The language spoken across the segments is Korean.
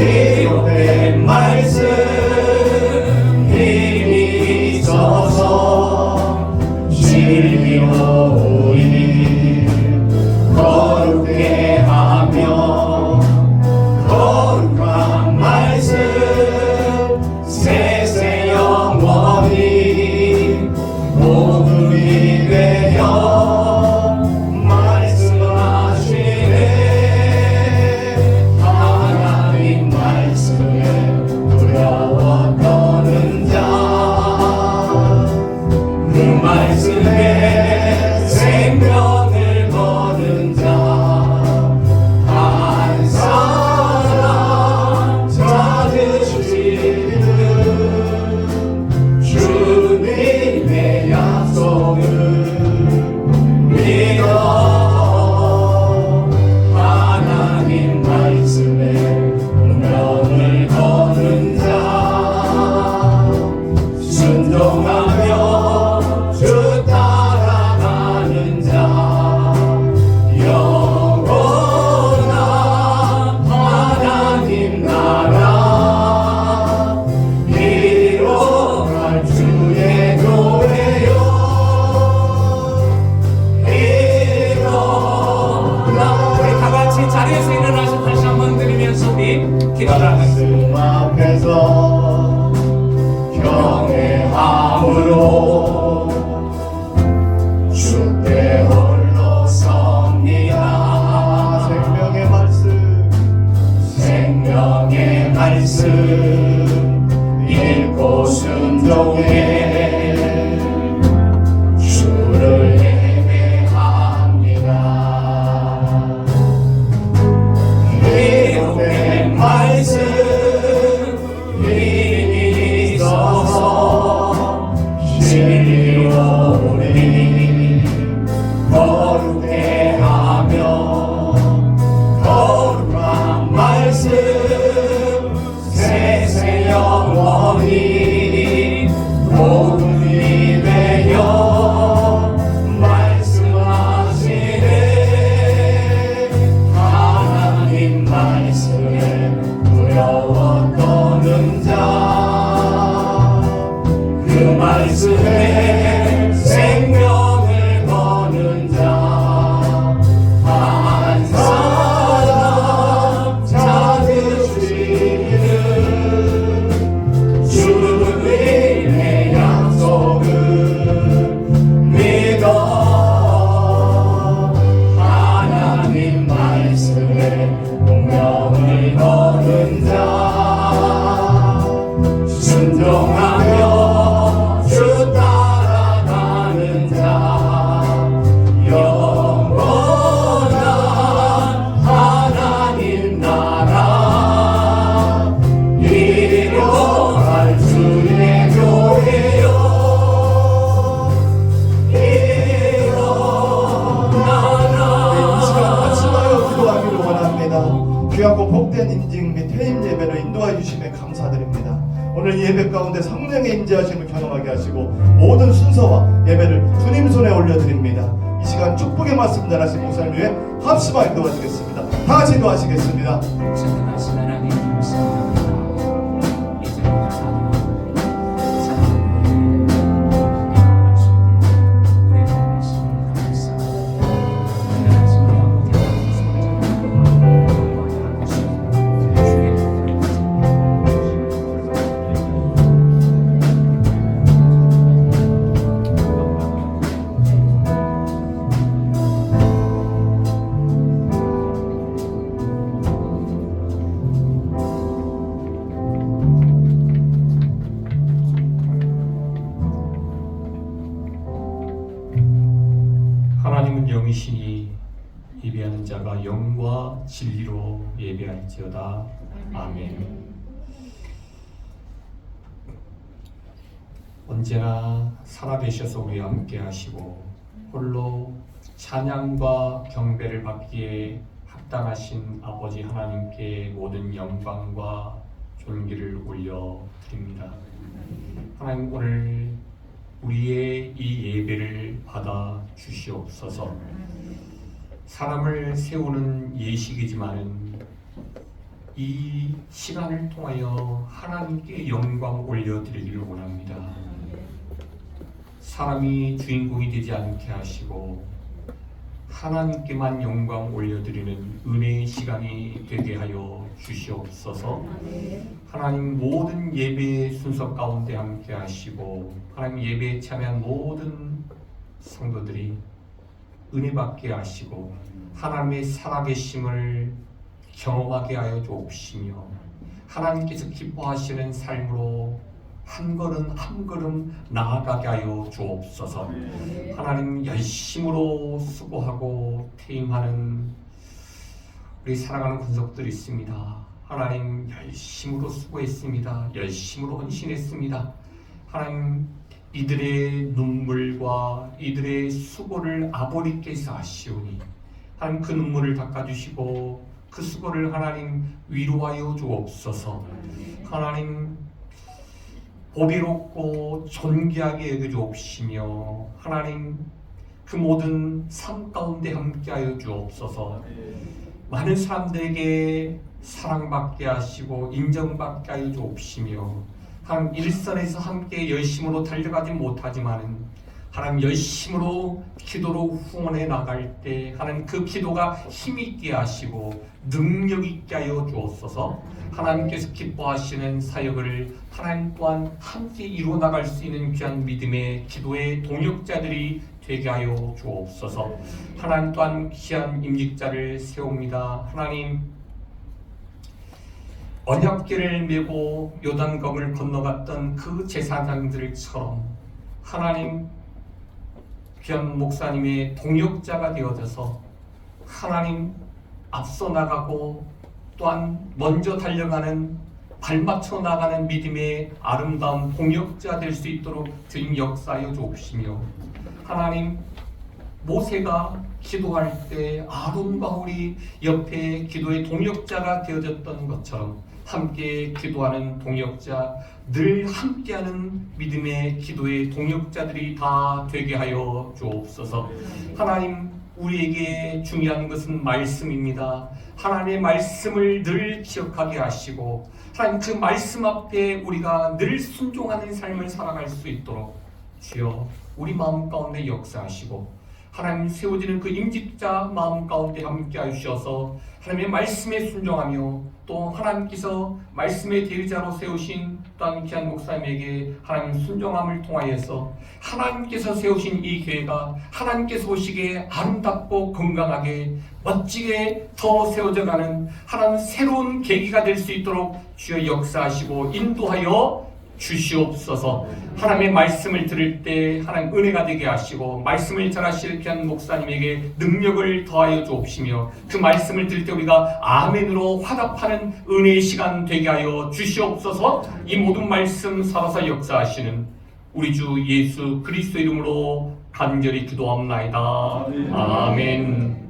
기록된 말씀 힘이 있어서 진리오니 거룩해 하며 거룩한 말씀 세세 영원히 복음이 되어 말씀하시네. 하나님 말씀에 두려워 떠는 자 그 말씀에 생명을 거는 자 한 사람 찾으시는 주님의 약속을 믿어 하나님 말씀에 운명을 거는 자 순종하며 주 따라가는 자 영원한 하나님 나라 이뤄갈 주의 교회여 일어나. 우리 다같이 자리에서 일어나서 다시 한번 드리면서 우리 기도를 하겠습니다. 말씀 앞에서 경외함으로 주께 홀로 섭니다. 생명의 말씀 읽고 순종해 주를 예배합니다. 기록된 말씀 힘이 있어서 진리오니 거룩해 하며 거룩한 말씀 세세 영원히 복음이 되어 말씀하시네. 하나님 말씀에 두려워 떠는 자 그 말씀에 생명을 거는 자 한 사람 찾으시는 주님의 약속을 믿어 하나님 말씀에 운명을 거는 자 순종하며 주 따라가는 자 영원한 하나님 나라 이뤄갈 주의 교회여 일어나라. 같이하여 기도하기를 원합니다. 귀하고 복된 인증 및 퇴임 예배를 인도해 주심에 감사드립니다. 오늘 예배 가운데 성령의 임재하심을 경험하게 하시고 모든 순서와 예배를 주님 손에 올려드립니다. 이 시간 축복의 말씀 전하신 목사님 위해 합심하여 기도하시겠습니다. 다 같이 기도하시겠습니다. 전능하신 하나님 감사합니다. 하나님은 영이시니 예배하는 자가 영과 진리로 예배할지어다. 아멘. 언제나 살아계셔서 우리와 함께 하시고 홀로 찬양과 경배를 받기에 합당하신 아버지 하나님께 모든 영광과 존귀를 올려드립니다. 하나님, 오늘 우리의 이 예배를 받아 주시옵소서. 사람을 세우는 예식이지만은 이 시간을 통하여 하나님께 영광 올려드리기를 원합니다. 사람이 주인공이 되지 않게 하시고 하나님께만 영광 올려드리는 은혜의 시간이 되게 하여 주시옵소서. 하나님 모든 예배 순서 가운데 함께 하시고 하나님 예배에 참여한 모든 성도들이 은혜 받게 하시고 하나님의 살아계심을 경험하게 하여 주옵시며 하나님께서 기뻐하시는 삶으로 한 걸음 한 걸음 나아가게 하여 주옵소서. 하나님 열심으로 수고하고 퇴임하는 우리 사랑하는 군속들이 있습니다. 하나님 열심으로 수고했습니다. 열심으로 헌신했습니다. 하나님 이들의 눈물과 이들의 수고를 아버지께서 아시오니 하나님 그 눈물을 닦아주시고 그 수고를 하나님 위로하여 주옵소서. 하나님 보리롭고 존귀하게 여겨주옵시며 하나님 그 모든 삶 가운데 함께하여 주옵소서. 많은 사람들에게 사랑받게 하시고 인정받게 하여 주옵시며 하나님 일선에서 함께 열심으로 달려가지 못하지만은 하나님 열심으로 기도로 후원해 나갈 때 하나님 그 기도가 힘있게 하시고 능력 있게 하여 주옵소서. 하나님께서 기뻐하시는 사역을 하나님 또한 함께 이루어 나갈 수 있는 귀한 믿음의 기도의 동역자들이 되게 하여 주옵소서. 하나님 또한 귀한 임직자를 세웁니다. 하나님 언약궤를 메고 요단강을 건너갔던 그 제사장들처럼 하나님 귀한 목사님의 동역자가 되어져서 하나님 앞서 나가고 또한 먼저 달려가는 발맞춰 나가는 믿음의 아름다운 동역자 될 수 있도록 주님 역사하여 주옵시며 하나님 모세가 기도할 때 아론과 홀이 옆에 기도의 동역자가 되어졌던 것처럼 함께 기도하는 동역자, 늘 함께하는 믿음의 기도의 동역자들이 다 되게 하여 주옵소서. 하나님 우리에게 중요한 것은 말씀입니다. 하나님의 말씀을 늘 기억하게 하시고 하나님 그 말씀 앞에 우리가 늘 순종하는 삶을 살아갈 수 있도록 주여 우리 마음 가운데 역사하시고 하나님 세워지는 그 임직자 마음 가운데 함께 하셔서 하나님의 말씀에 순종하며 또 하나님께서 말씀의 대리자로 세우신 또한 귀한 목사님에게 하나님 순종함을 통하여서 하나님께서 세우신 이 교회가 하나님께서 보시기에 아름답고 건강하게 멋지게 더 세워져가는 하나님 새로운 계기가 될 수 있도록 주여 역사하시고 인도하여 주시옵소서. 하나님의 말씀을 들을 때 하나님 은혜가 되게 하시고 말씀을 전하실 귀한 목사님에게 능력을 더하여 주옵시며 그 말씀을 들을 때 우리가 아멘으로 화답하는 은혜의 시간 되게 하여 주시옵소서. 이 모든 말씀 살아서 역사하시는 우리 주 예수 그리스도 이름으로 간절히 기도합나이다. 아멘.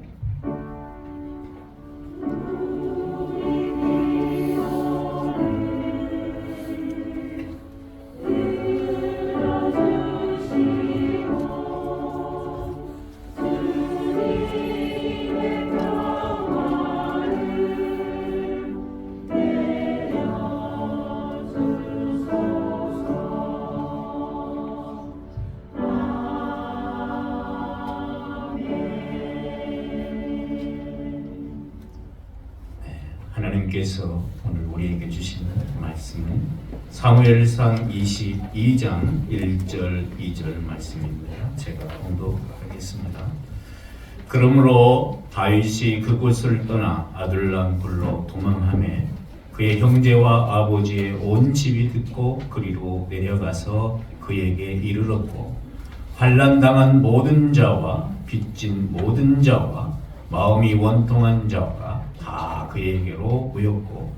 하나님께서 오늘 우리에게 주신 말씀은 사무엘상 22장 1절 2절 말씀입니다. 제가 봉독하겠습니다. 그러므로 다윗이 그곳을 떠나 아둘람 굴로 도망하매 그의 형제와 아버지의 온 집이 듣고 그리로 내려가서 그에게 이르렀고 환난당한 모든 자와 빚진 모든 자와 마음이 원통한 자가 다 그에게로 모였고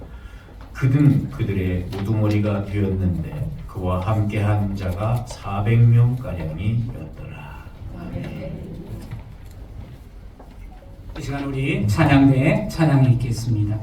그는 그들의 우두머리가 되었는데 그와 함께한 자가 400명가량이었더라. 이 시간 우리 찬양대에 찬양이 있겠습니다.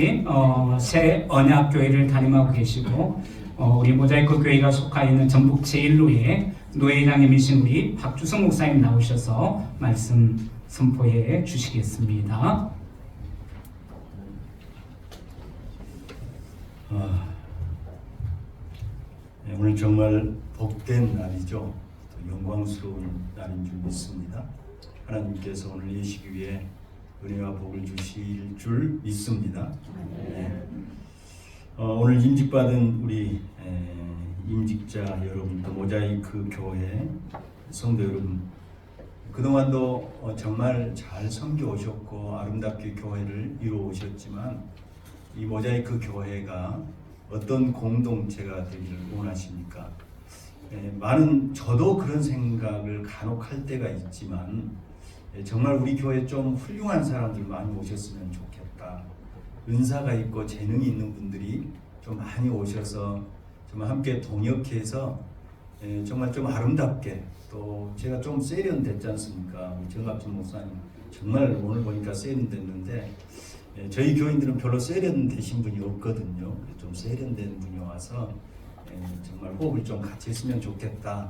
아직 새 언약교회를 담임하고 계시고 우리 모자이크 교회가 속하 있는 전북 제1로의 노회장님이신 우리 박주성 목사님 나오셔서 말씀 선포해 주시겠습니다. 오늘 정말 복된 날이죠. 또 영광스러운 날인 줄 믿습니다. 하나님께서 오늘 예식위에 은혜와 복을 주실 줄 믿습니다. 오늘 임직받은 우리 임직자 여러분, 또 모자이크 교회 성도 여러분, 그동안도 정말 잘 섬겨 오셨고 아름답게 교회를 이루어 오셨지만 이 모자이크 교회가 어떤 공동체가 되기를 원하십니까? 저도 그런 생각을 간혹 할 때가 있지만 정말 우리 교회 좀 훌륭한 사람들 많이 오셨으면 좋겠다. 은사가 있고 재능이 있는 분들이 좀 많이 오셔서 정말 함께 동역해서 정말 좀 아름답게, 또 제가 좀 세련됐지 않습니까? 정갑준 목사님 정말 오늘 보니까 세련됐는데 저희 교인들은 별로 세련되신 분이 없거든요. 좀 세련된 분이 와서 정말 호흡을 좀 같이 했으면 좋겠다,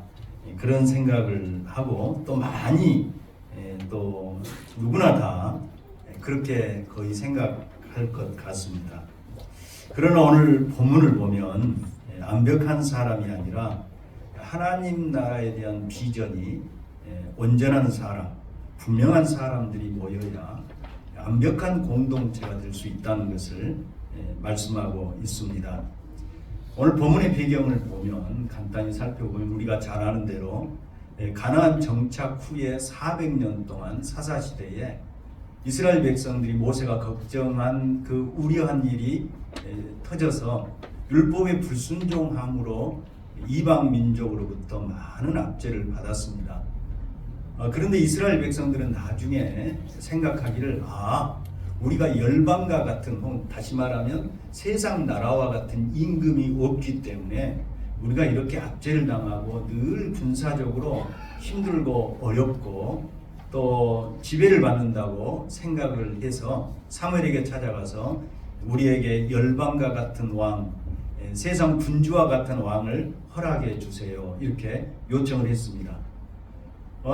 그런 생각을 하고, 또 많이 또 누구나 다 그렇게 거의 생각할 것 같습니다. 그러나 오늘 본문을 보면 완벽한 사람이 아니라 하나님 나라에 대한 비전이 온전한 사람, 분명한 사람들이 모여야 완벽한 공동체가 될 수 있다는 것을 말씀하고 있습니다. 오늘 본문의 배경을 보면 간단히 살펴보면 우리가 잘 아는 대로 가나안 정착 후에 400년 동안 사사시대에 이스라엘 백성들이 모세가 걱정한 그 우려한 일이 터져서 율법의 불순종함으로 이방 민족으로부터 많은 압제를 받았습니다. 그런데 이스라엘 백성들은 나중에 생각하기를 우리가 열방과 같은, 다시 말하면 세상 나라와 같은 임금이 없기 때문에 우리가 이렇게 압제를 당하고 늘 군사적으로 힘들고 어렵고 또 지배를 받는다고 생각을 해서 사무엘에게 찾아가서 우리에게 열방과 같은 왕, 세상 군주와 같은 왕을 허락해 주세요, 이렇게 요청을 했습니다.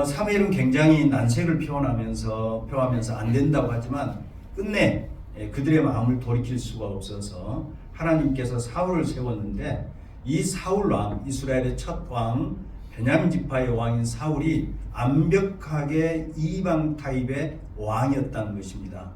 사무엘은 굉장히 난색을 표하면서 안 된다고 하지만 끝내 그들의 마음을 돌이킬 수가 없어서 하나님께서 사울을 세웠는데, 이 사울 왕, 이스라엘의 첫 왕, 베냐민 지파의 왕인 사울이 완벽하게 이방 타입의 왕이었다는 것입니다.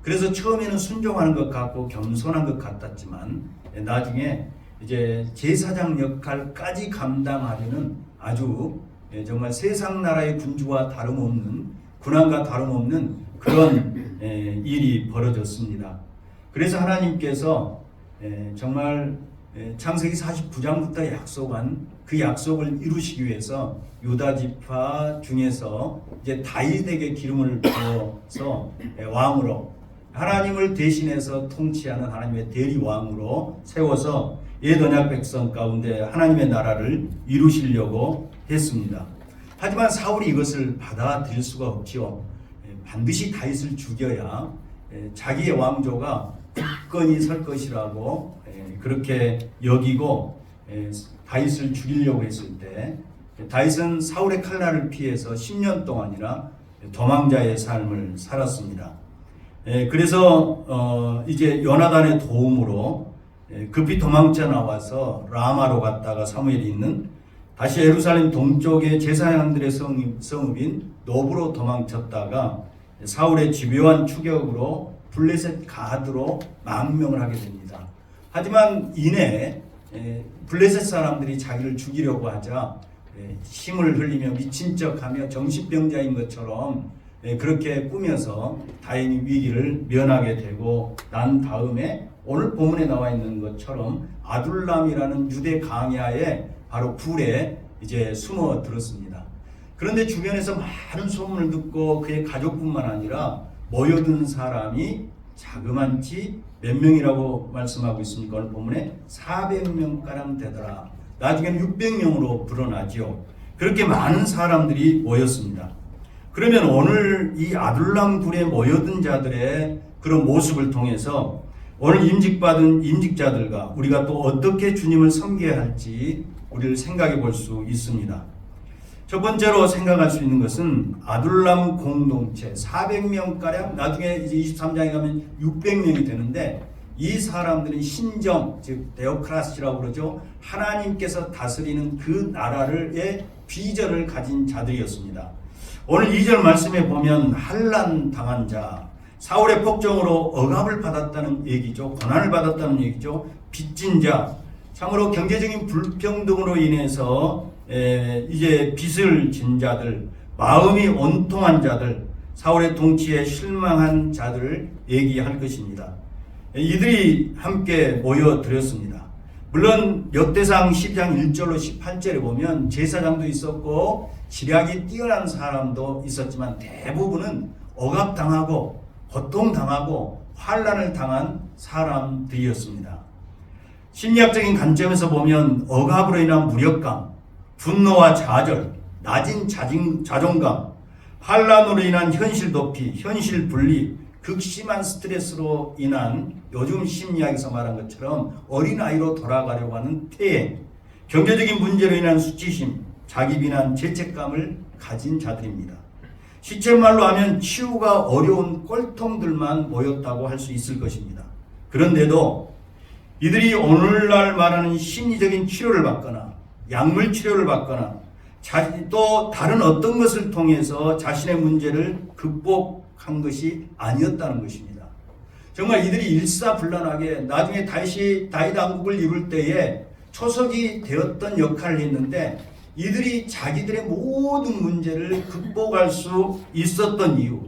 그래서 처음에는 순종하는 것 같고 겸손한 것 같았지만 나중에 이제 제사장 역할까지 감당하려는 아주 정말 세상 나라의 군주와 다름없는, 군왕과 다름없는 그런 일이 벌어졌습니다. 그래서 하나님께서 정말 창세기 49장부터 약속한 그 약속을 이루시기 위해서 유다 지파 중에서 이제 다윗에게 기름을 부어서 왕으로, 하나님을 대신해서 통치하는 하나님의 대리 왕으로 세워서 옛 언약 백성 가운데 하나님의 나라를 이루시려고 했습니다. 하지만 사울이 이것을 받아들일 수가 없지요. 반드시 다윗을 죽여야 자기의 왕조가 굳건히 설 것이라고 그렇게 여기고 다윗을 죽이려고 했을 때 다윗은 사울의 칼날을 피해서 10년 동안이나 도망자의 삶을 살았습니다. 그래서 이제 요나단의 도움으로 급히 도망쳐 나와서 라마로 갔다가 사무엘이 있는, 다시 예루살렘 동쪽의 제사장들의 성읍인 노브로 도망쳤다가 사울의 집요한 추격으로 블레셋 가드로 망명을 하게 됩니다. 하지만 이내 블레셋 사람들이 자기를 죽이려고 하자 힘을 흘리며 미친 척하며 정신병자인 것처럼 그렇게 꾸며서 다행히 위기를 면하게 되고 난 다음에 오늘 본문에 나와 있는 것처럼 아둘람이라는 유대 강야에 바로 굴에 이제 숨어 들었습니다. 그런데 주변에서 많은 소문을 듣고 그의 가족뿐만 아니라 모여든 사람이 자그만치 몇 명이라고 말씀하고 있습니까? 오늘 본문에 400명가량 되더라. 나중에는 600명으로 불어나지요. 그렇게 많은 사람들이 모였습니다. 그러면 오늘 이 아둘람 굴에 모여든 자들의 그런 모습을 통해서 오늘 임직받은 임직자들과 우리가 또 어떻게 주님을 섬겨야 할지 우리를 생각해 볼 수 있습니다. 첫 번째로 생각할 수 있는 것은 아둘람 공동체 400명가량, 나중에 이제 23장에 가면 600명이 되는데, 이 사람들은 신정, 즉 데오크라시라고 그러죠. 하나님께서 다스리는 그 나라의 비전을 가진 자들이었습니다. 오늘 2절 말씀에 보면 환난 당한 자, 사울의 폭정으로 억압을 받았다는 얘기죠. 고난을 받았다는 얘기죠. 빚진 자, 참으로 경제적인 불평등으로 인해서 이제 빚을 진 자들, 마음이 온통한 자들, 사울의 통치에 실망한 자들을 얘기할 것입니다. 이들이 함께 모여들었습니다. 물론 역대상 12장 1절로 18절에 보면 제사장도 있었고 지략이 뛰어난 사람도 있었지만 대부분은 억압당하고 고통당하고 환난을 당한 사람들이었습니다. 심리학적인 관점에서 보면 억압으로 인한 무력감, 분노와 좌절, 낮은 자존감, 환난으로 인한 현실 도피, 현실 분리, 극심한 스트레스로 인한 요즘 심리학에서 말한 것처럼 어린아이로 돌아가려고 하는 퇴행, 경제적인 문제로 인한 수치심, 자기 비난, 죄책감을 가진 자들입니다. 시체말로 하면 치유가 어려운 꼴통들만 모였다고 할 수 있을 것입니다. 그런데도 이들이 오늘날 말하는 심리적인 치료를 받거나 약물 치료를 받거나 또 다른 어떤 것을 통해서 자신의 문제를 극복한 것이 아니었다는 것입니다. 정말 이들이 일사불란하게 나중에 다윗 왕국을 이룰 때에 초석이 되었던 역할을 했는데, 이들이 자기들의 모든 문제를 극복할 수 있었던 이유,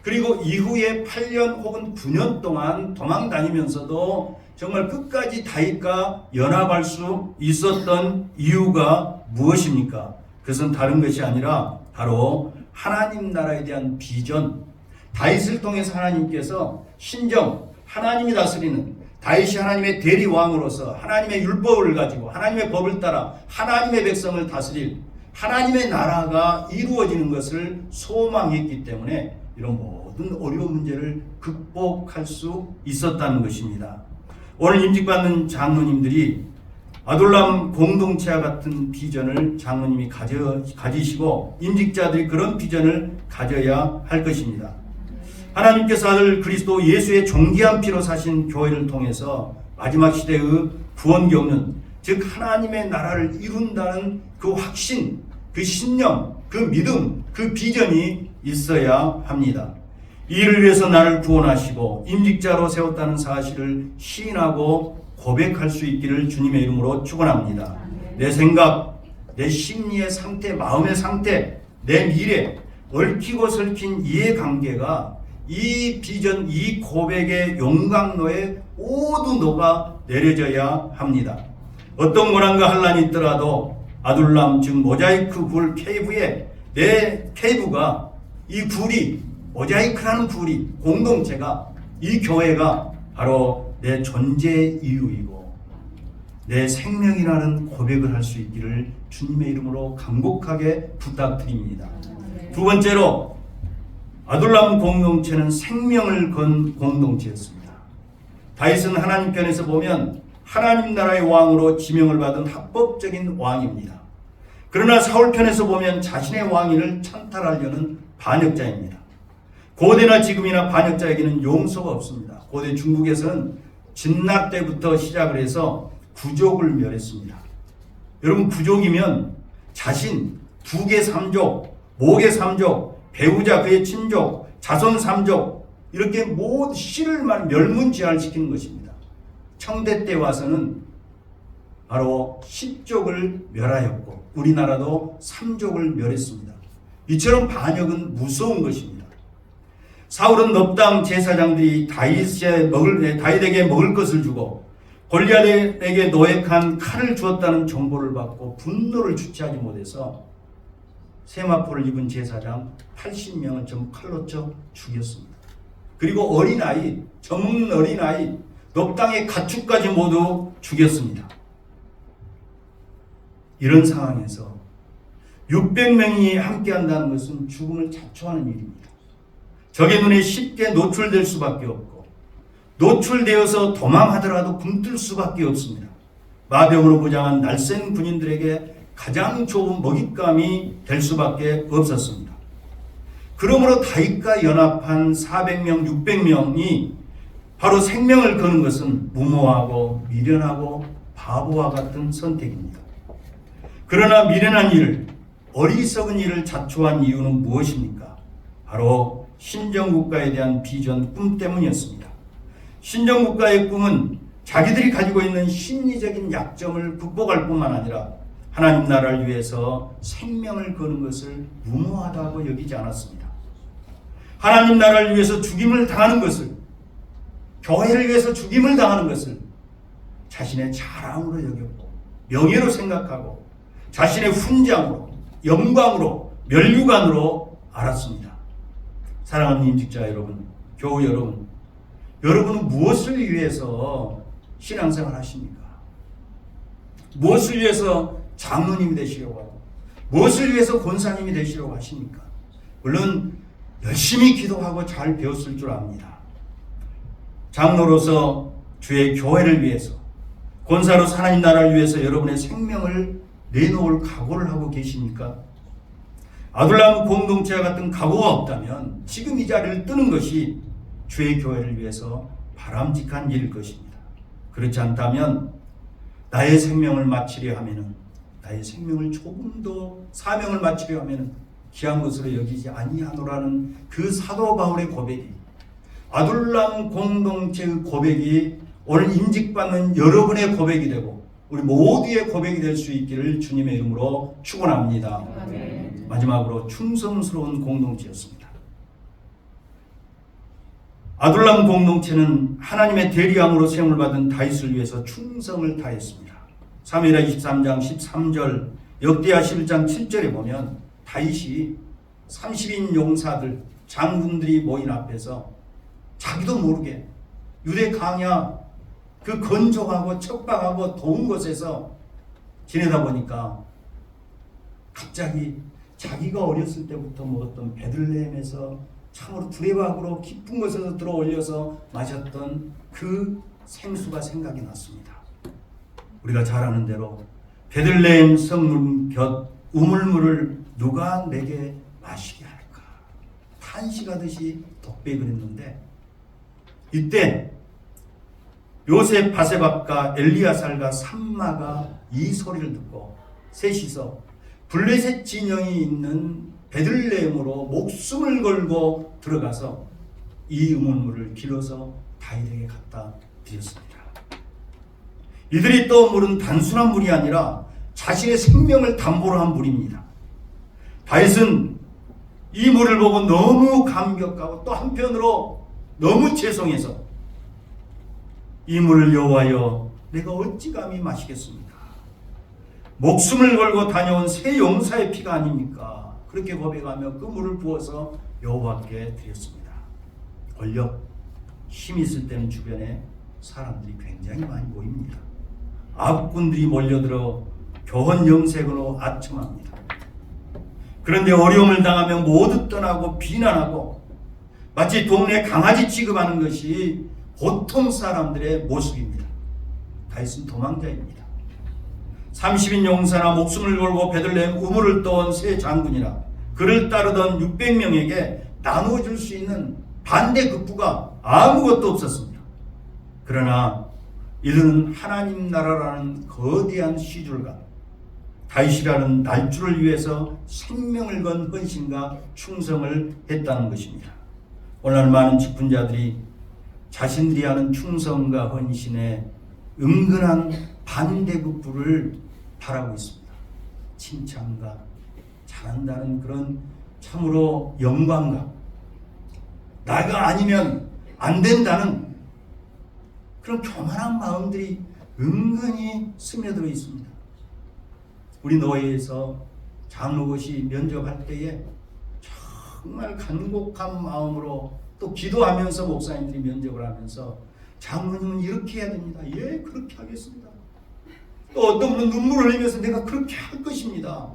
그리고 이후에 8년 혹은 9년 동안 도망 다니면서도 정말 끝까지 다윗과 연합할 수 있었던 이유가 무엇입니까? 그것은 다른 것이 아니라 바로 하나님 나라에 대한 비전, 다윗을 통해서 하나님께서 신정, 하나님이 다스리는, 다윗이 하나님의 대리왕으로서 하나님의 율법을 가지고 하나님의 법을 따라 하나님의 백성을 다스릴 하나님의 나라가 이루어지는 것을 소망했기 때문에 이런 모든 어려운 문제를 극복할 수 있었다는 것입니다. 오늘 임직받는 장로님들이 아둘람 공동체와 같은 비전을 장로님이 가지시고 임직자들이 그런 비전을 가져야 할 것입니다. 하나님께서 아들 그리스도 예수의 존귀한 피로 사신 교회를 통해서 마지막 시대의 구원 경륜, 즉 하나님의 나라를 이룬다는 그 확신, 그 신념, 그 믿음, 그 비전이 있어야 합니다. 이를 위해서 나를 구원하시고 임직자로 세웠다는 사실을 시인하고 고백할 수 있기를 주님의 이름으로 축원합니다. 내 생각, 내 심리의 상태, 마음의 상태, 내 미래, 얽히고 설킨 이해관계가 이 비전, 이 고백의 용광로에 모두 녹아 내려져야 합니다. 어떤 고난과 환난이 있더라도 아둘람, 즉 모자이크 굴 케이브에 내 케이브가, 이 굴이, 모자이크라는 굴이, 공동체가, 이 교회가 바로 내 존재의 이유이고 내 생명이라는 고백을 할 수 있기를 주님의 이름으로 간곡하게 부탁드립니다. 두 번째로 아둘람 공동체는 생명을 건 공동체였습니다. 다윗은 하나님 편에서 보면 하나님 나라의 왕으로 지명을 받은 합법적인 왕입니다. 그러나 사울 편에서 보면 자신의 왕위를 찬탈하려는 반역자입니다. 고대나 지금이나 반역자에게는 용서가 없습니다. 고대 중국에서는 진나 때부터 시작을 해서 부족을 멸했습니다. 여러분, 부족이면 자신, 두계 3족, 목의 3족, 배우자 그의 친족, 자손 3족, 이렇게 모두 씨를 멸문지활시키는 것입니다. 청대 때 와서는 바로 10족을 멸하였고 우리나라도 3족을 멸했습니다. 이처럼 반역은 무서운 것입니다. 사울은 넙당 제사장들이 다윗에게 먹을 것을 주고 골리앗에게 노획한 칼을 주었다는 정보를 받고 분노를 주체하지 못해서 세마포를 입은 제사장 80명을 전부 칼로 쳐 죽였습니다. 그리고 어린아이, 젖먹는 어린아이, 넙당의 가축까지 모두 죽였습니다. 이런 상황에서 600명이 함께한다는 것은 죽음을 자초하는 일입니다. 적의 눈에 쉽게 노출될 수밖에 없고 노출되어서 도망하더라도 굶뜰 수밖에 없습니다. 마병으로 무장한 날쌘 군인들에게 가장 좋은 먹잇감이 될 수밖에 없었습니다. 그러므로 다윗과 연합한 400명, 600명이 바로 생명을 거는 것은 무모하고 미련하고 바보와 같은 선택입니다. 그러나 미련한 일, 어리석은 일을 자초한 이유는 무엇입니까? 바로 신정국가에 대한 비전, 꿈 때문이었습니다. 신정국가의 꿈은 자기들이 가지고 있는 심리적인 약점을 극복할 뿐만 아니라 하나님 나라를 위해서 생명을 거는 것을 무모하다고 여기지 않았습니다. 하나님 나라를 위해서 죽임을 당하는 것을, 교회를 위해서 죽임을 당하는 것을 자신의 자랑으로 여겼고 명예로 생각하고 자신의 훈장으로, 영광으로, 면류관으로 알았습니다. 사랑하는 임직자 여러분, 교우 여러분, 여러분은 무엇을 위해서 신앙생활 하십니까? 무엇을 위해서 장로님이 되시려고 하고 무엇을 위해서 권사님이 되시려고 하십니까? 물론 열심히 기도하고 잘 배웠을 줄 압니다. 장로로서 주의 교회를 위해서, 권사로서 하나님 나라를 위해서 여러분의 생명을 내놓을 각오를 하고 계십니까? 아둘람 공동체와 같은 각오가 없다면 지금 이 자리를 뜨는 것이 주의 교회를 위해서 바람직한 일일 것입니다. 그렇지 않다면 나의 생명을 마치려 하면은, 나의 생명을 조금 더 사명을 마치려 하면은 귀한 것으로 여기지 아니하노라는 그 사도 바울의 고백이, 아둘람 공동체의 고백이 오늘 임직받는 여러분의 고백이 되고 우리 모두의 고백이 될 수 있기를 주님의 이름으로 축원합니다. 마지막으로 충성스러운 공동체였습니다. 아둘람 공동체는 하나님의 대리왕으로 세움을 받은 다윗을 위해서 충성을 다했습니다. 사무엘하 23장 13절, 역대하 11장 7절에 보면 다윗이 30인 용사들, 장군들이 모인 앞에서 자기도 모르게 유대 강야 그 건조하고 척박하고 더운 곳에서 지내다 보니까 갑자기 자기가 어렸을 때부터 먹었던 베들레헴에서 참으로 두레박으로 깊은 곳에서 들어 올려서 마셨던 그 생수가 생각이 났습니다. 우리가 잘 아는 대로 베들레헴 성문 곁 우물물을 누가 내게 마시게 할까 탄식하듯이 독백을 했는데, 이때 요셉 바세박과 엘리야살과 삼마가 이 소리를 듣고 셋이서 블레셋 진영이 있는 베들레헴으로 목숨을 걸고 들어가서 이 우물물을 길어서 다윗에게 갖다 드렸습니다. 이들이 떠온 물은 단순한 물이 아니라 자신의 생명을 담보로 한 물입니다. 다윗은 이 물을 보고 너무 감격하고 또 한편으로 너무 죄송해서 이 물을 여호와여 내가 어찌 감히 마시겠습니까? 목숨을 걸고 다녀온 새 용사의 피가 아닙니까? 그렇게 고백하며 그 물을 부어서 여호와께 드렸습니다. 권력, 힘이 있을 때는 주변에 사람들이 굉장히 많이 모입니다. 악군들이 몰려들어 교원 영색으로 아첨합니다. 그런데 어려움을 당하면 모두 떠나고 비난하고 마치 동네 강아지 취급하는 것이 보통 사람들의 모습입니다. 다윗은 도망자입니다. 30인 용사나 목숨을 걸고 베들레헴 우물을 떠온 새 장군이라 그를 따르던 600명에게 나누어줄 수 있는 반대급부가 아무것도 없었습니다. 그러나 이들은 하나님 나라라는 거대한 시줄과 다윗이라는 날주를 위해서 생명을 건 헌신과 충성을 했다는 것입니다. 오늘 많은 직분자들이 자신들이 하는 충성과 헌신에 은근한 반대급부를 바라고 있습니다. 칭찬과 잘한다는 그런 참으로 영광과 나가 아니면 안 된다는 그런 교만한 마음들이 은근히 스며들어 있습니다. 우리 노예에서 장로것이 면접할 때에 정말 간곡한 마음으로 또 기도하면서 목사님들이 면접을 하면서 장로님은 이렇게 해야 됩니다. 예, 그렇게 하겠습니다. 또 어떤 분은 눈물을 흘리면서 내가 그렇게 할 것입니다.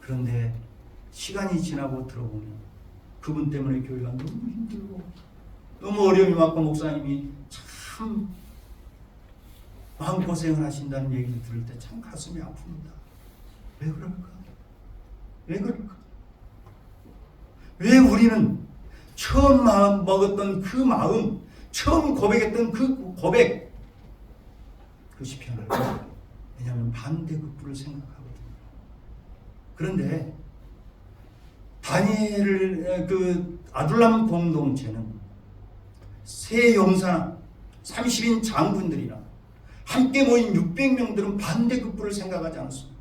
그런데 시간이 지나고 들어보면 그분 때문에 교회가 너무 힘들고 너무 어려움이 많고 목사님이 참 마음고생을 하신다는 얘기를 들을 때 참 가슴이 아픕니다. 왜 그럴까? 왜 그럴까? 왜 우리는 처음 마음 먹었던 그 마음, 처음 고백했던 그 고백, 그것이 변할까? 왜냐하면 반대급부를 생각하거든요. 그런데 다니엘 그 아둘람 공동체는 세 용사 30인 장군들이나 함께 모인 600명들은 반대급부를 생각하지 않았습니다.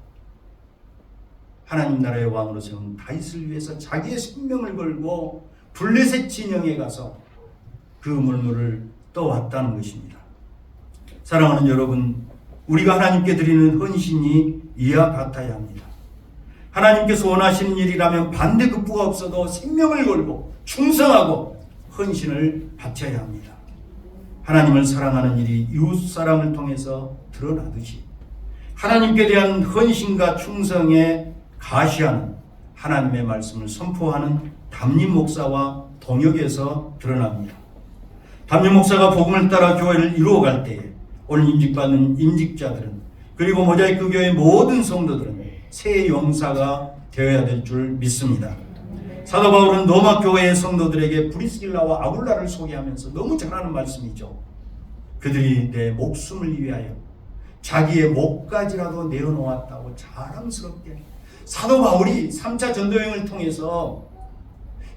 하나님 나라의 왕으로 세운 다윗을 위해서 자기의 생명을 걸고 블레셋 진영에 가서 그 물물을 떠왔다는 것입니다. 사랑하는 여러분, 우리가 하나님께 드리는 헌신이 이와 같아야 합니다. 하나님께서 원하시는 일이라면 반대급부가 없어도 생명을 걸고 충성하고 헌신을 바쳐야 합니다. 하나님을 사랑하는 일이 이웃사랑을 통해서 드러나듯이 하나님께 대한 헌신과 충성에 가시하는 하나님의 말씀을 선포하는 담임 목사와 동역에서 드러납니다. 담임 목사가 복음을 따라 교회를 이루어갈 때에 오늘 임직받는 임직자들은 그리고 모자이크 교회의 모든 성도들은 새 용사가 되어야 될 줄 믿습니다. 사도 바울은 로마 교회의 성도들에게 브리스길라와 아굴라를 소개하면서 너무 잘하는 말씀이죠. 그들이 내 목숨을 위하여 자기의 목까지라도 내어놓았다고 자랑스럽게 사도 바울이 3차 전도여행을 통해서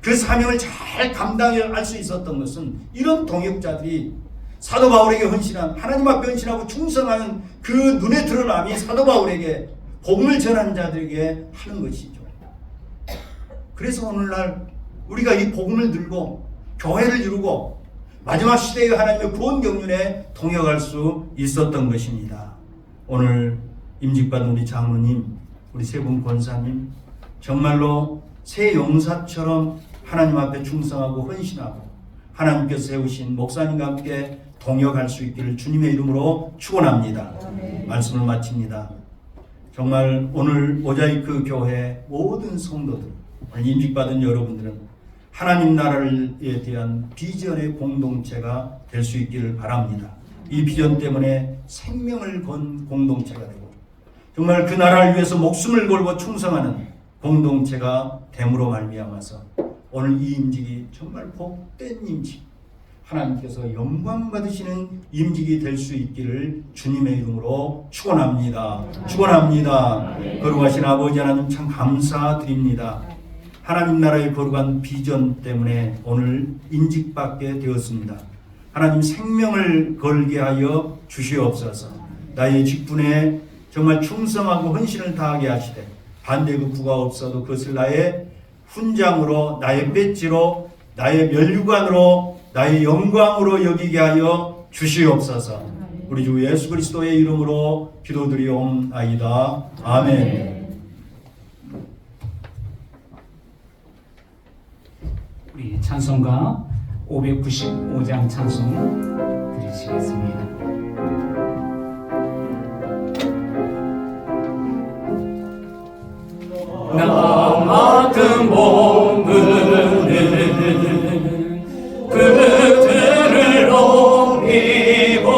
그 사명을 잘 감당할 수 있었던 것은 이런 동역자들이 사도 바울에게 헌신한, 하나님 앞에 헌신하고 충성하는 그 눈에 드러남이 사도 바울에게 복음을 전하는 자들에게 하는 것이죠. 그래서 오늘날 우리가 이 복음을 들고 교회를 이루고 마지막 시대의 하나님의 구원 경륜에 동역할 수 있었던 것입니다. 오늘 임직받은 우리 장로님, 우리 세 분 권사님, 정말로 새 용사처럼 하나님 앞에 충성하고 헌신하고 하나님께서 세우신 목사님과 함께 동역할 수 있기를 주님의 이름으로 축원합니다. 말씀을 마칩니다. 정말 오늘 모자이크 교회 모든 성도들, 임직받은 여러분들은 하나님 나라에 대한 비전의 공동체가 될 수 있기를 바랍니다. 이 비전 때문에 생명을 건 공동체가 되고 정말 그 나라를 위해서 목숨을 걸고 충성하는 공동체가 됨으로 말미암아서 오늘 이 임직이 정말 복된 임직, 하나님께서 영광 받으시는 임직이 될 수 있기를 주님의 이름으로 축원합니다. 축원합니다. 거룩하신 아버지 하나님 참 감사드립니다. 하나님 나라의 거룩한 비전 때문에 오늘 임직받게 되었습니다. 하나님 생명을 걸게 하여 주시옵소서. 나의 직분에 정말 충성하고 헌신을 다하게 하시되 반대급부가 없어도 그것을 나의 훈장으로, 나의 배지로, 나의 면류관으로, 나의 영광으로 여기게 하여 주시옵소서. 우리 주 예수 그리스도의 이름으로 기도드리옵나이다. 아멘. 우리 찬송가 595장 찬송 드리시겠습니다. 나 맡은 몸은 그들을 옮기고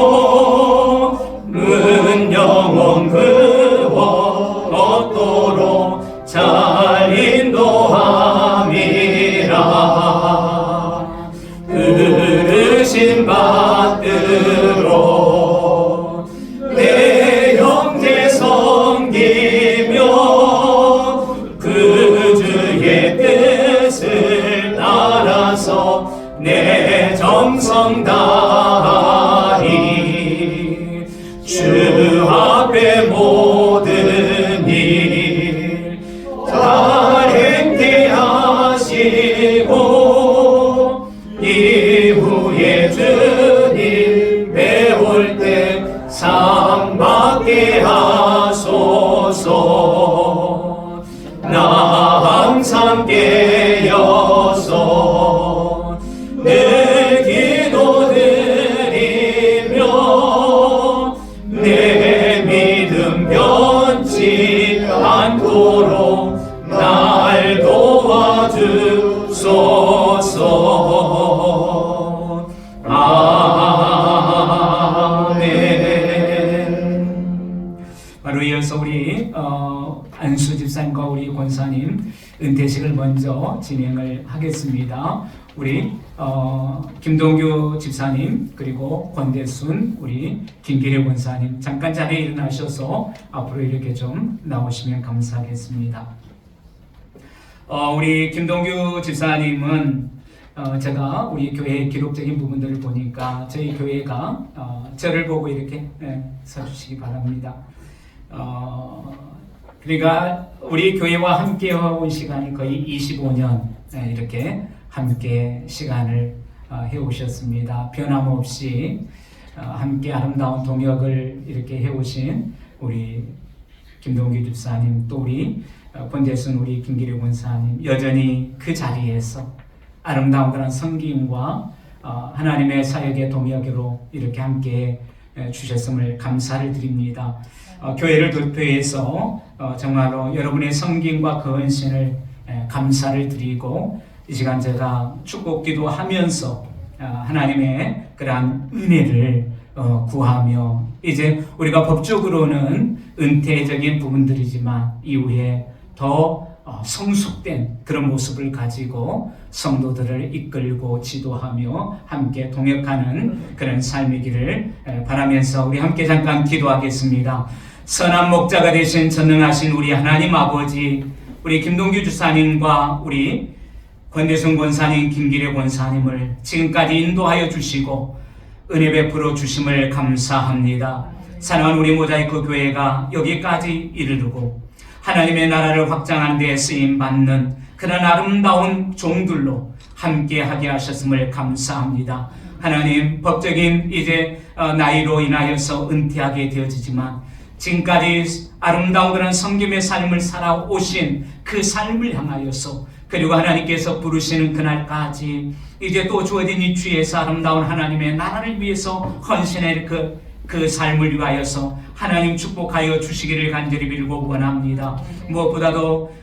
문 영혼 그와 얻도록 잘 인도함이라. 그르신 받들어 내 형제 섬기며 그 주의 뜻을 따라서 내 정성 다하리. 주 앞에 모든 일 잘 행케 하시고 이후에 주님 배울 때 상 받게 하소서. 나 항상 깨어서 내 기도 드리며 내 믿음 변치 않도록 날 도와주소서. 우리 안수 집사님과 우리 권사님 은퇴식을 먼저 진행을 하겠습니다. 우리 김동규 집사님 그리고 권대순 우리 김기래 권사님 잠깐 자리에 일어나셔서 앞으로 이렇게 좀 나오시면 감사하겠습니다. 우리 김동규 집사님은 제가 우리 교회의 기록적인 부분들을 보니까 저희 교회가 저를 보고 이렇게 서주시기 바랍니다. 그러니까 우리 교회와 함께 온 시간이 거의 25년 이렇게 함께 시간을 해오셨습니다. 변함없이 함께 아름다운 동역을 이렇게 해오신 우리 김동규 집사님 또 우리 권재순 우리 김기래 권사님 여전히 그 자리에서 아름다운 그런 섬김과 하나님의 사역의 동역으로 이렇게 함께 주셨음을 감사를 드립니다. 교회를 대표해서 정말로 여러분의 섬김과 그 헌신을 감사를 드리고 이 시간 제가 축복 기도하면서 하나님의 그러한 은혜를 구하며 이제 우리가 법적으로는 은퇴적인 부분들이지만 이후에 더 성숙된 그런 모습을 가지고 성도들을 이끌고 지도하며 함께 동역하는 그런 삶이기를 바라면서 우리 함께 잠깐 기도하겠습니다. 선한 목자가 되신 전능하신 우리 하나님 아버지, 우리 김동규 주사님과 우리 권대순 권사님, 김기래 권사님을 지금까지 인도하여 주시고 은혜 베풀어 주심을 감사합니다. 사랑하는 우리 모자이크 교회가 여기까지 이르르고 하나님의 나라를 확장하는 데 쓰임받는 그런 아름다운 종들로 함께하게 하셨음을 감사합니다. 하나님, 법적인 이제 나이로 인하여서 은퇴하게 되어지지만 지금까지 아름다운 그런 섬김의 삶을 살아오신 그 삶을 향하여서 그리고 하나님께서 부르시는 그날까지 이제 또 주어진 이 주에서 아름다운 하나님의 나라를 위해서 헌신할 그 삶을 위하여서 하나님 축복하여 주시기를 간절히 빌고 원합니다. 무엇보다도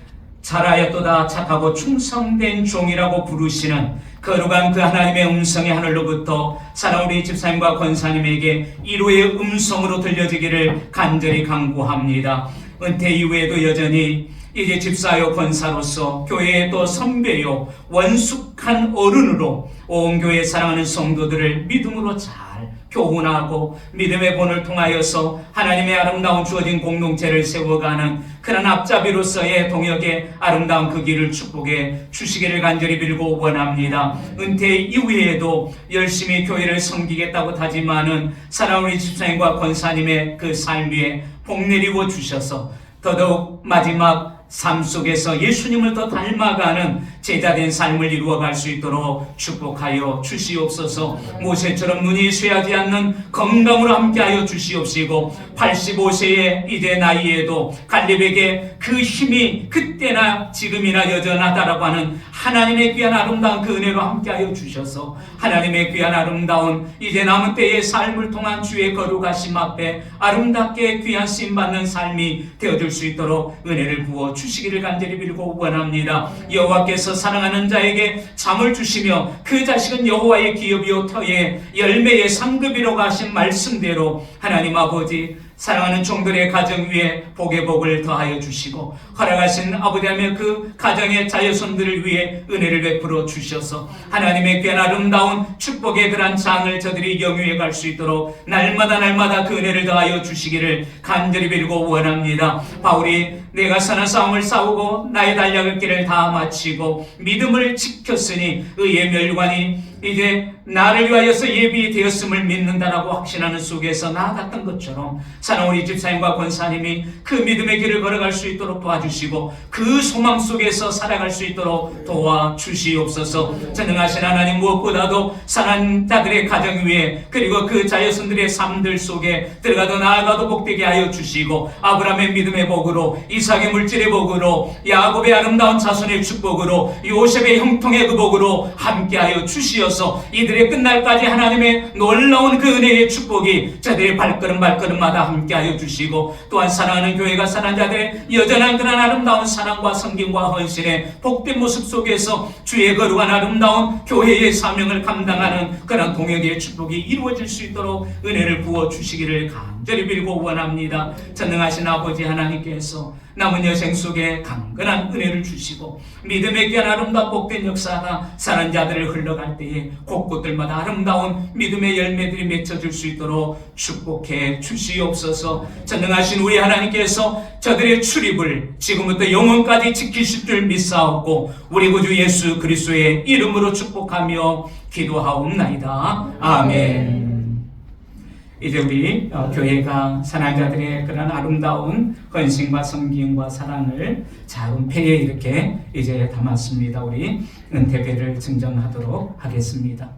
잘하였도다 착하고 충성된 종이라고 부르시는 거룩한 그 하나님의 음성이 하늘로부터 사랑하는 우리 집사님과 권사님에게 이로의 음성으로 들려지기를 간절히 간구합니다. 은퇴 이후에도 여전히 이제 집사요 권사로서 교회의 또 선배요 원숙한 어른으로 온 교회 사랑하는 성도들을 믿음으로 잘 교훈하고 믿음의 본을 통하여서 하나님의 아름다운 주어진 공동체를 세워가는 그런 앞잡이로서의 동역의 아름다운 그 길을 축복해 주시기를 간절히 빌고 원합니다. 은퇴 이후에도 열심히 교회를 섬기겠다고 다짐하는 사랑하는 우리 집사님과 권사님의 그 삶 위에 복 내리워 주셔서 더더욱 마지막 삶 속에서 예수님을 더 닮아가는 제자된 삶을 이루어갈 수 있도록 축복하여 주시옵소서. 모세처럼 눈이 쇠하지 않는 건강으로 함께하여 주시옵시고 85세의 이제 나이에도 갈렙에게 그 힘이 그때나 지금이나 여전하다라고 하는 하나님의 귀한 아름다운 그 은혜로 함께하여 주셔서 하나님의 귀한 아름다운 이제 남은 때의 삶을 통한 주의 거룩하심 앞에 아름답게 귀한 쓰임받는 삶이 되어줄 수 있도록 은혜를 부어 주시기를 간절히 빌고 원합니다. 여호와께서 사랑하는 자에게 잠을 주시며 그 자식은 여호와의 기업이요 터의 열매의 상급이라고 하신 말씀대로 하나님 아버지 사랑하는 종들의 가정 위에 복의 복을 더하여 주시고 허락하신 아버지 하며 그 가정의 자녀손들을 위해 은혜를 베풀어 주셔서 하나님의 귀한 아름다운 축복의 그런 장을 저들이 영유해 갈 수 있도록 날마다 그 은혜를 더하여 주시기를 간절히 빌고 원합니다. 바울이 내가 선한 싸움을 싸우고 나의 달려갈 길을 다 마치고 믿음을 지켰으니 의의 멸관이 이제 나를 위하여서 예비되었음을 믿는다라고 확신하는 속에서 나아갔던 것처럼 사랑하는 우리 집사님과 권사님이 그 믿음의 길을 걸어갈 수 있도록 도와주시고 그 소망 속에서 살아갈 수 있도록 도와주시옵소서. 전능하신 하나님, 무엇보다도 사랑하는 자들의 가정 위에 그리고 그 자녀손들의 삶들 속에 들어가도 나아가도 복되게 하여 주시고 아브라함의 믿음의 복으로 이삭의 물질의 복으로 야곱의 아름다운 자손의 축복으로 요셉의 형통의 그 복으로 함께하여 주시옵소서. 이들의 저들의 끝날까지 하나님의 놀라운 그 은혜의 축복이 저들의 발걸음마다 함께하여 주시고, 또한 사랑하는 교회가 사는 자들의 여전한 그런 아름다운 사랑과 섬김과 헌신의 복된 모습 속에서 주의 거룩한 아름다운 교회의 사명을 감당하는 그런 동역의 축복이 이루어질 수 있도록 은혜를 부어 주시기를 간절히 빌고 원합니다. 전능하신 아버지 하나님께서 남은 여생 속에 강건한 은혜를 주시고 믿음의 귀한 아름다운 복된 역사가 사는 자들을 흘러갈 때에 곳곳들마다 아름다운 믿음의 열매들이 맺혀질 수 있도록 축복해 주시옵소서. 전능하신 우리 하나님께서 저들의 출입을 지금부터 영원까지 지키실 줄 믿사옵고 우리 구주 예수 그리스도의 이름으로 축복하며 기도하옵나이다. 아멘. 이제 우리 교회가 사랑자들의 그런 아름다운 헌신과 섬김과 사랑을 작은 패에 이렇게 이제 담았습니다. 우리 은퇴배를 증정하도록 하겠습니다.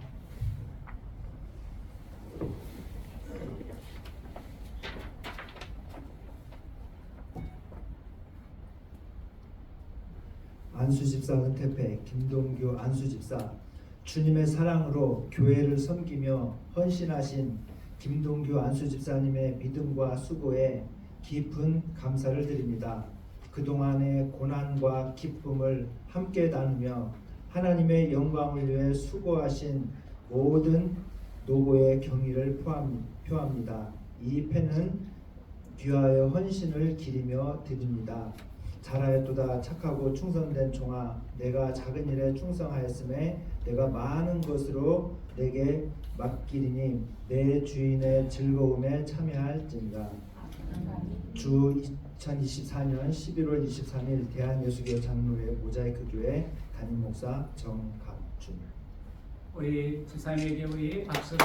안수집사 은퇴패 김동규 안수집사, 주님의 사랑으로 교회를 섬기며 헌신하신 김동규 안수집사님의 믿음과 수고에 깊은 감사를 드립니다. 그동안의 고난과 기쁨을 함께 나누며 하나님의 영광을 위해 수고하신 모든 노고의 경의를 표합니다. 이 패는 귀하여 헌신을 기리며 드립니다. 잘하였도다 착하고 충성된 종아, 내가 작은 일에 충성하였음에 내가 많은 것으로 내게 맡기리니 내 주인의 즐거움에 참여할지니라. 주 2024년 11월 23일 대한예수교 장로회 모자이크 교회 담임 목사 정갑준. 우리 주사님에게 우리 박수로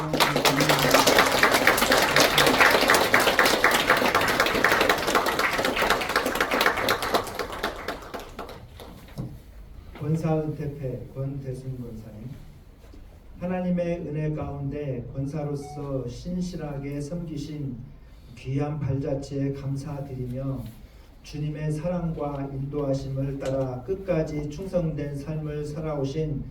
권사은퇴패 권대순 권사님, 하나님의 은혜 가운데 권사로서 신실하게 섬기신 귀한 발자취에 감사드리며 주님의 사랑과 인도하심을 따라 끝까지 충성된 삶을 살아오신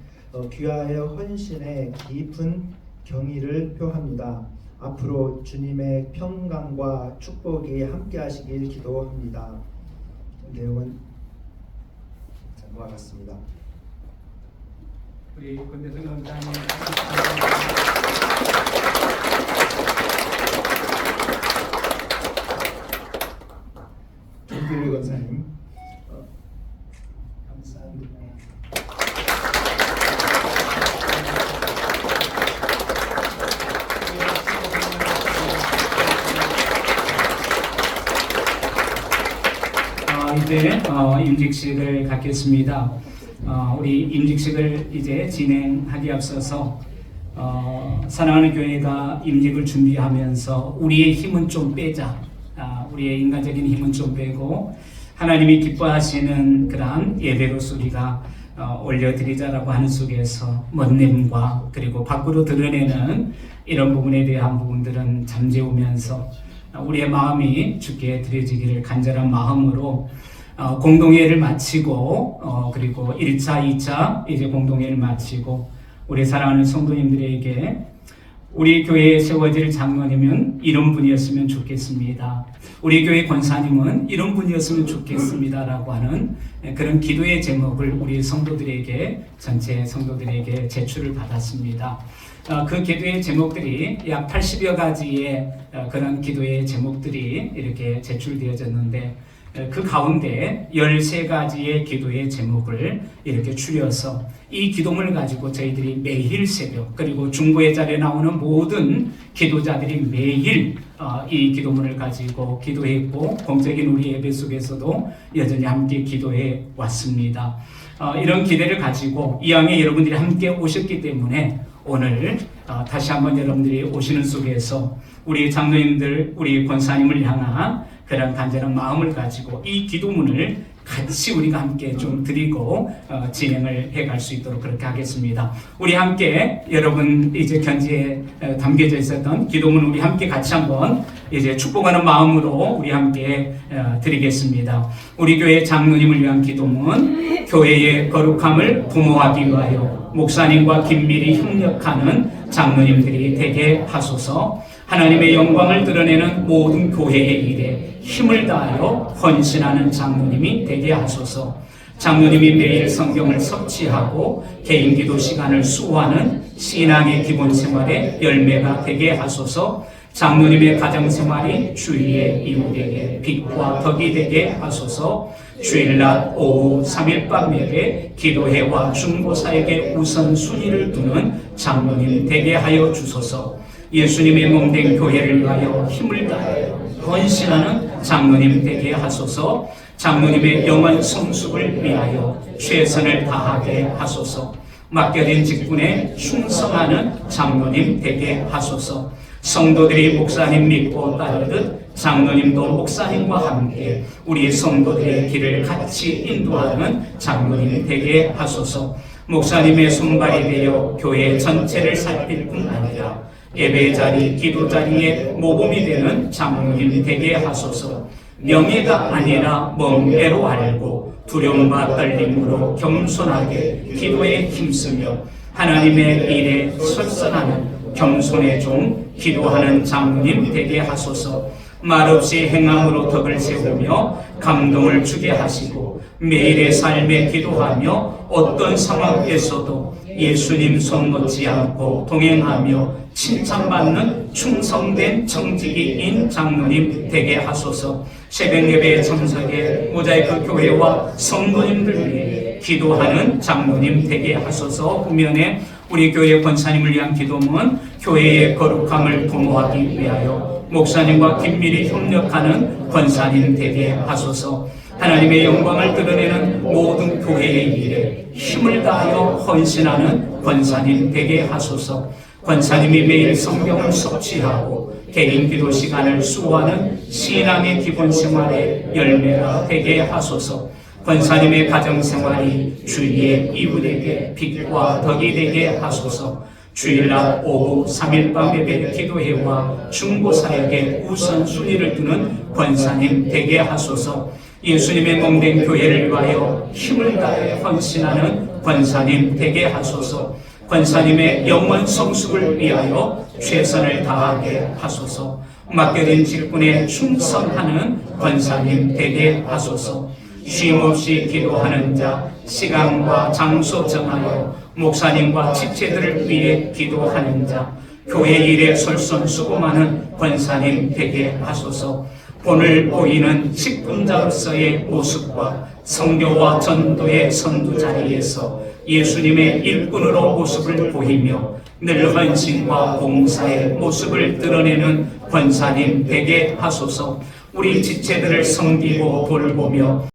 귀하여 헌신에 깊은 경의를 표합니다. 앞으로 주님의 평강과 축복이 함께하시길 기도합니다. 내용은 와 같습니다. 우리 권대순 원장님 김필리 권사님 감사합니다. 이제 임직식을 갖겠습니다. 우리 임직식을 이제 진행하기 앞서서 사랑하는 교회가 임직을 준비하면서 우리의 힘은 좀 빼자, 우리의 인간적인 힘은 좀 빼고 하나님이 기뻐하시는 그러한 예배로서 우리가 올려드리자라고 하는 속에서 멋냄과 그리고 밖으로 드러내는 이런 부분에 대한 부분들은 잠재우면서 우리의 마음이 주께 드려지기를 간절한 마음으로 공동회를 마치고 그리고 1차, 2차 이제 공동회를 마치고 우리 사랑하는 성도님들에게 우리 교회에 세워질 장로님은 이런 분이었으면 좋겠습니다. 우리 교회 권사님은 이런 분이었으면 좋겠습니다. 라고 하는 그런 기도의 제목을 우리 성도들에게, 전체 성도들에게 제출을 받았습니다. 그 기도의 제목들이 약 80여 가지의 그런 기도의 제목들이 이렇게 제출되어졌는데 그 가운데 13가지의 기도의 제목을 이렇게 추려서 이 기도문을 가지고 저희들이 매일 새벽 그리고 중보의 자리에 나오는 모든 기도자들이 매일 이 기도문을 가지고 기도했고 공적인 우리 예배 속에서도 여전히 함께 기도해 왔습니다. 이런 기대를 가지고 이왕에 여러분들이 함께 오셨기 때문에 오늘 다시 한번 여러분들이 오시는 속에서 우리 장로님들, 우리 권사님을 향한 그런 간절한 마음을 가지고 이 기도문을 같이 우리가 함께 좀 드리고 진행을 해갈 수 있도록 그렇게 하겠습니다. 우리 함께 여러분 이제 견지에 담겨져 있었던 기도문 우리 함께 같이 한번 이제 축복하는 마음으로 우리 함께 드리겠습니다. 우리 교회 장로님을 위한 기도문, 교회의 거룩함을 부모하기 위하여 목사님과 긴밀히 협력하는 장로님들이 되게 하소서. 하나님의 영광을 드러내는 모든 교회의 일에 힘을 다하여 헌신하는 장로님이 되게 하소서. 장로님이 매일 성경을 섭취하고 개인 기도 시간을 수호하는 신앙의 기본 생활의 열매가 되게 하소서. 장로님의 가정 생활이 주위의 이웃에게 빛과 덕이 되게 하소서. 주일날 오후 3일밤 예배 기도회와 중보사에게 우선순위를 두는 장로님 되게 하여 주소서. 예수님의 몸된 교회를 위하여 힘을 다하여 헌신하는 장로님 되게 하소서. 장로님의 영원 성숙을 위하여 최선을 다하게 하소서. 맡겨진 직분에 충성하는 장로님 되게 하소서. 성도들이 목사님 믿고 따르듯 장로님도 목사님과 함께 우리 성도들의 길을 같이 인도하는 장로님 되게 하소서. 목사님의 손발이 되어 교회 전체를 살필 뿐 아니라 예배 자리, 기도 자리에 모범이 되는 장로님 되게 하소서. 명예가 아니라 멍에로 알고 두려움과 떨림으로 겸손하게 기도에 힘쓰며 하나님의 일에 설선하는 겸손의 종, 기도하는 장로님 되게 하소서. 말없이 행함으로 덕을 세우며 감동을 주게 하시고 매일의 삶에 기도하며 어떤 상황에서도 예수님 손 놓지 않고 동행하며 칭찬받는 충성된 정직이인 장로님 되게 하소서. 새벽 예배에 참석해 모자이크 교회와 성도님들 위해 기도하는 장로님 되게 하소서. 후면에 우리 교회 권사님을 위한 기도문, 교회의 거룩함을 부모하기 위하여 목사님과 긴밀히 협력하는 권사님 되게 하소서. 하나님의 영광을 드러내는 모든 교회의 일에 힘을 다하여 헌신하는 권사님 되게 하소서. 권사님이 매일 성경을 섭취하고 개인 기도 시간을 수호하는 신앙의 기본 생활의 열매가 되게 하소서. 권사님의 가정생활이 주위의 이웃에게 빛과 덕이 되게 하소서. 주일날 오후 3일밤 예배 기도회와 중보사역에 우선순위를 두는 권사님 되게 하소서. 예수님의 몸된 교회를 위하여 힘을 다해 헌신하는 권사님 되게 하소서. 권사님의 영원 성숙을 위하여 최선을 다하게 하소서. 맡겨진 직분에 충성하는 권사님 되게 하소서. 쉼없이 기도하는 자, 시간과 장소 정하여 목사님과 집체들을 위해 기도하는 자, 교회 일에 솔선수범하는 권사님 되게 하소서. 본을 보이는 직분자로서의 모습과 성교와 전도의 선두 자리에서 예수님의 일꾼으로 모습을 보이며 늘 헌신과 봉사의 모습을 드러내는 권사님 되게 하소서. 우리 지체들을 섬기고 돌보며